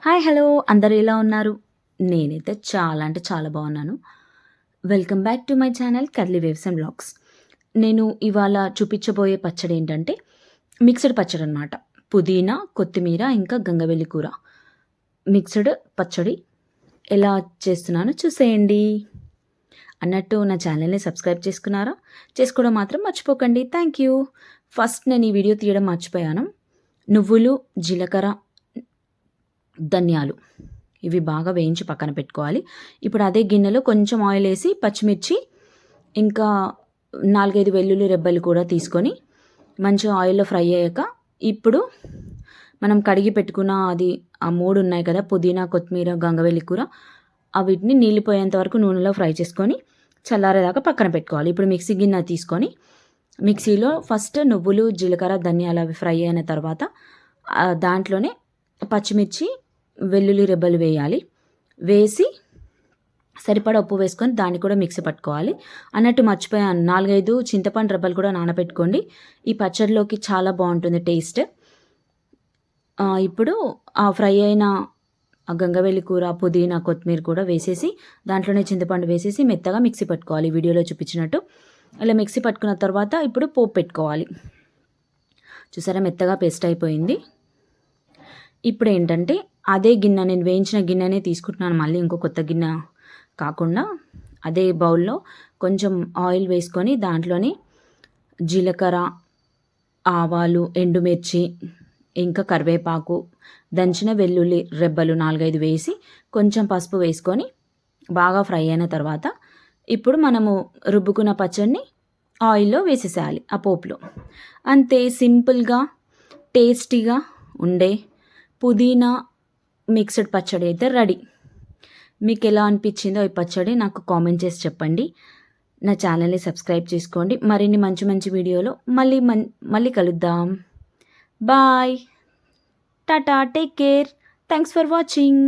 Hi hello అందరూ ఎలా ఉన్నారు? నేనైతే చాలా అంటే చాలా బాగున్నాను. Welcome back to my channel curly waves and vlogs. నేను ఇవాళ చూపించబోయే పచ్చడి ఏంటంటే మిక్స్డ్ పచ్చడి అనమాట. పుదీనా, కొత్తిమీర ఇంకా గంగవెల్లి కూర మిక్స్డ్ పచ్చడి ఎలా చేస్తున్నానో చూసేయండి. అన్నట్టు నా ఛానల్ని సబ్స్క్రైబ్ చేసుకున్నారా? చేసుకోవడం మాత్రం మర్చిపోకండి. Thank you. ఫస్ట్ నేను ఈ వీడియో తీయడం మర్చిపోయాను. నువ్వులు, జీలకర్ర, ధనియాలు ఇవి బాగా వేయించి పక్కన పెట్టుకోవాలి. ఇప్పుడు అదే గిన్నెలో కొంచెం ఆయిల్ వేసి పచ్చిమిర్చి ఇంకా 4-5 వెల్లుల్లి రెబ్బలు కూడా తీసుకొని మంచిగా ఆయిల్లో ఫ్రై అయ్యాక ఇప్పుడు మనం కడిగి పెట్టుకున్న ఆ 3 ఉన్నాయి కదా, పుదీనా, కొత్తిమీర, గంగవెల్లి కూర, వీటిని నీళ్ళిపోయేంత వరకు నూనెలో ఫ్రై చేసుకొని చల్లారేదాకా పక్కన పెట్టుకోవాలి. ఇప్పుడు మిక్సీ గిన్నె తీసుకొని మిక్సీలో ఫస్ట్ నువ్వులు, జీలకర్ర, ధనియాలు అవి ఫ్రై అయిన తర్వాత దాంట్లోనే పచ్చిమిర్చి, వెల్లుల్లి రెబ్బలు వేయాలి. వేసి సరిపడా ఉప్పు వేసుకొని దాన్ని కూడా మిక్సీ పట్టుకోవాలి. అన్నట్టు మర్చిపోయాను, 4-5 చింతపండు రెబ్బలు కూడా నానబెట్టుకోండి. ఈ పచ్చడిలోకి చాలా బాగుంటుంది టేస్ట్. ఇప్పుడు ఆ ఫ్రై అయిన గంగవెల్లి కూర, పుదీనా, కొత్తిమీర కూడా వేసేసి దాంట్లోనే చింతపండు వేసేసి మెత్తగా మిక్సీ పట్టుకోవాలి. వీడియోలో చూపించినట్టు అలా మిక్సీ పట్టుకున్న తర్వాత ఇప్పుడు పోపు పెట్టుకోవాలి. చూసారా, మెత్తగా పేస్ట్ అయిపోయింది. ఇప్పుడు ఏంటంటే అదే గిన్నె, నేను వేయించిన గిన్నెనే తీసుకుంటున్నాను, మళ్ళీ ఇంకో కొత్త గిన్నె కాకుండా అదే బౌల్లో కొంచెం ఆయిల్ వేసుకొని దాంట్లోని జీలకర్ర, ఆవాలు, ఎండుమిర్చి ఇంకా కరివేపాకు, దంచిన వెల్లుల్లి రెబ్బలు 4-5 వేసి కొంచెం పసుపు వేసుకొని బాగా ఫ్రై అయిన తర్వాత ఇప్పుడు మనము రుబ్బుకున్న పచ్చడిని ఆయిల్లో వేసేసేయాలి ఆ పోపులో. అంతే, సింపుల్గా టేస్టీగా ఉండే పుదీనా మిక్స్డ్ పచ్చడి అయితే రెడీ. మీకు ఎలా అనిపించిందో ఈ పచ్చడి నాకు కామెంట్ చేసి చెప్పండి. నా ఛానల్ని సబ్స్క్రైబ్ చేసుకోండి. మరిన్ని మంచి మంచి వీడియోలో మళ్ళీ కలుద్దాం. Bye, tata, take care, thanks for watching.